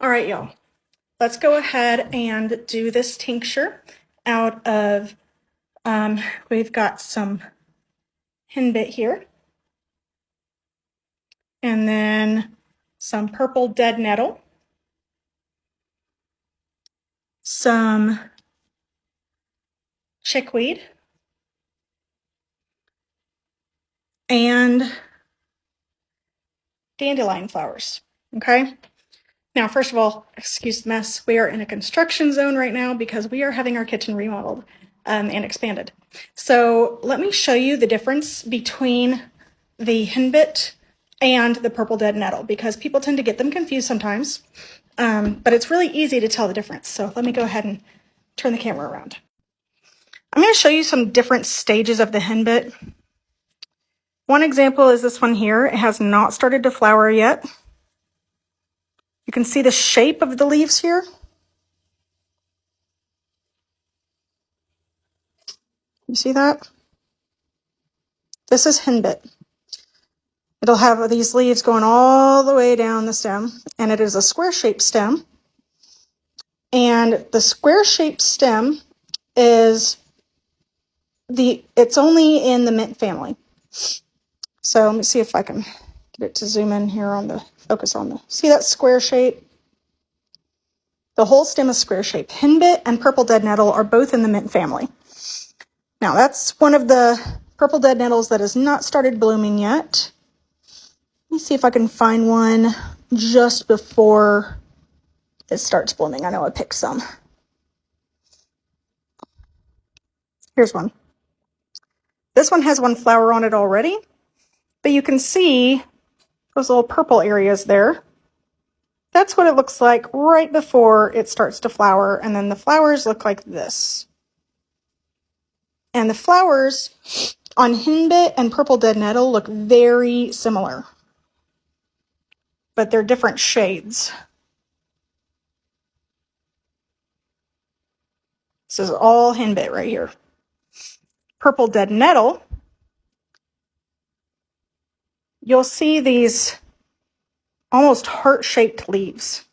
All right, y'all. Let's go ahead and do this tincture out of, we've got some Henbit here, and then some purple Dead Nettle, some Chickweed, and Dandelion flowers, okay? Now, first of all, excuse the mess. We are in a construction zone right now because we are having our kitchen remodeled and expanded. So let me show you the difference between the Henbit and the purple Dead Nettle because people tend to get them confused sometimes, but it's really easy to tell the difference. So let me go ahead and turn the camera around. I'm going to show you some different stages of the Henbit. One example is this one here. It has not started to flower yet. You can see the shape of the leaves here. You see that? This is Henbit. It'll have these leaves going all the way down the stem, and it is a square-shaped stem. And the square-shaped stem is it's only in the mint family. So let me see if I can get it to zoom in here on the focus on the, see that square shape? The whole stem is square shaped. Henbit and purple dead nettle are both in the mint family. Now that's one of the purple dead nettles that has not started blooming yet. Let me see if I can find one just before it starts blooming. I know I picked some. Here's one. This one has one flower on it already, but you can see those little purple areas there. That's what it looks like right before it starts to flower, and then the flowers look like this. And the flowers on Henbit and purple dead nettle look very similar, but they're different shades. This is all Henbit right here. Purple dead nettle, you'll see these almost heart-shaped leaves.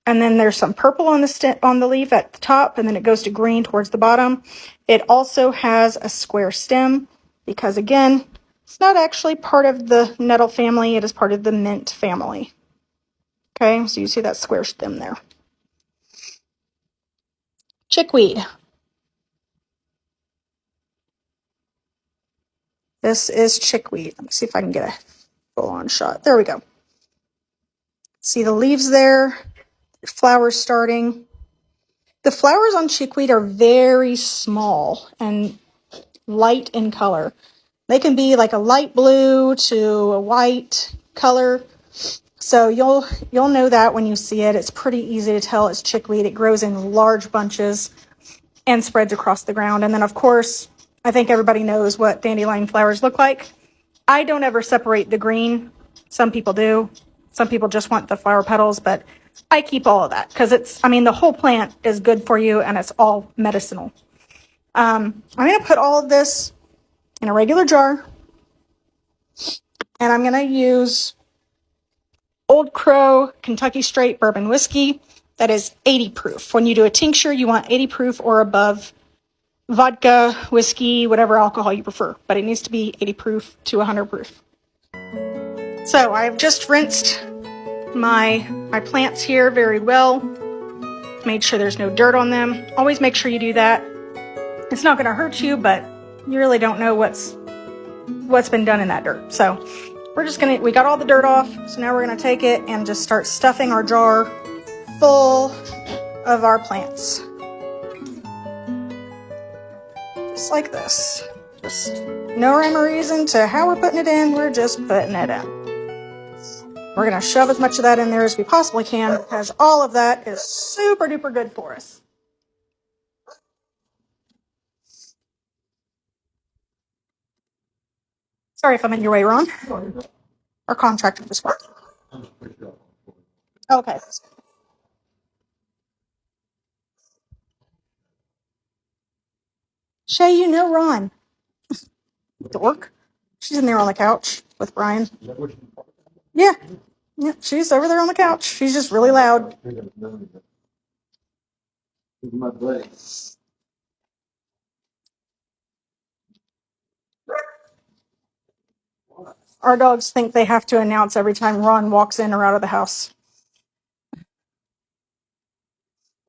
And then there's some purple on the leaf at the top, and then it goes to green towards the bottom. It also has a square stem because, again, it's not actually part of the nettle family. It is part of the mint family. Okay, so you see that square stem there. Chickweed. This is chickweed. Let me see if I can get a full-on shot. There we go. See the leaves there? Flowers starting. The flowers on chickweed are very small and light in color. They can be like a light blue to a white color. So you'll know that when you see it. It's pretty easy to tell it's chickweed. It grows in large bunches and spreads across the ground. And then, of course, I think everybody knows what dandelion flowers look like. I don't ever separate the green. Some people do. Some people just want the flower petals, but I keep all of that because the whole plant is good for you and it's all medicinal. I'm going to put all of this in a regular jar, and I'm going to use Old Crow Kentucky Straight Bourbon Whiskey. That is 80 proof. When you do a tincture, you want 80 proof or above. Vodka, whiskey, whatever alcohol you prefer, but it needs to be 80 proof to 100 proof. So I've just rinsed my plants here very well. Made sure there's no dirt on them. Always make sure you do that. It's not going to hurt you, but you really don't know what's been done in that dirt. So we got all the dirt off, so now we're gonna take it and just start stuffing our jar full of our plants. Just like this. Just no rhyme or reason to how we're putting it in, we're just putting it in. We're gonna shove as much of that in there as we possibly can because all of that is super duper good for us. Sorry if I'm in your way, Ron. Our contractor just walked. Okay. Shay, you know Ron. Dork. She's in there on the couch with Brian. Yeah. Yep, she's over there on the couch. She's just really loud. Our dogs think they have to announce every time Ron walks in or out of the house.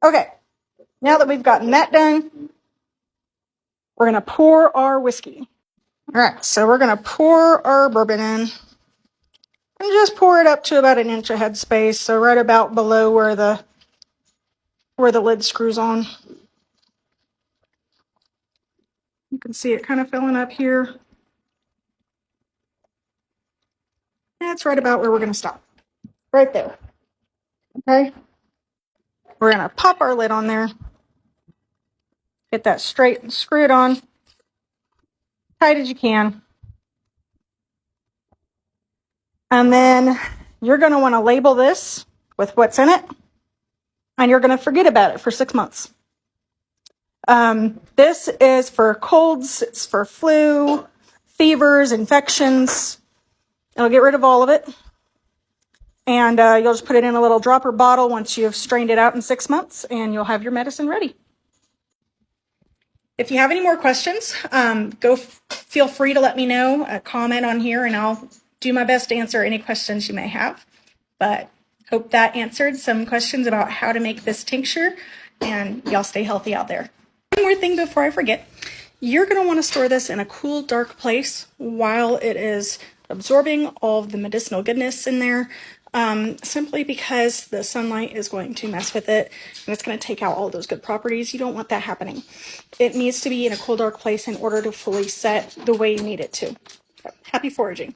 Okay, now that we've gotten that done, we're going to pour our whiskey. All right, so we're going to pour our bourbon in. And just pour it up to about an inch of head space, so right about below where the lid screws on. You can see it kind of filling up here. That's right about where we're going to stop. Right there. Okay. We're going to pop our lid on there. Get that straight and screw it on. Tight as you can. And then you're going to want to label this with what's in it. And you're going to forget about it for 6 months. This is for colds. It's for flu, fevers, infections. It'll get rid of all of it. And you'll just put it in a little dropper bottle once you've strained it out in 6 months, and you'll have your medicine ready. If you have any more questions, feel free to let me know, comment on here, and I'll do my best to answer any questions you may have. But hope that answered some questions about how to make this tincture, and y'all stay healthy out there. One more thing before I forget. You're going to want to store this in a cool, dark place while it is absorbing all of the medicinal goodness in there, simply because the sunlight is going to mess with it and it's going to take out all those good properties. You don't want that happening. It needs to be in a cool, dark place in order to fully set the way you need it to. Happy foraging.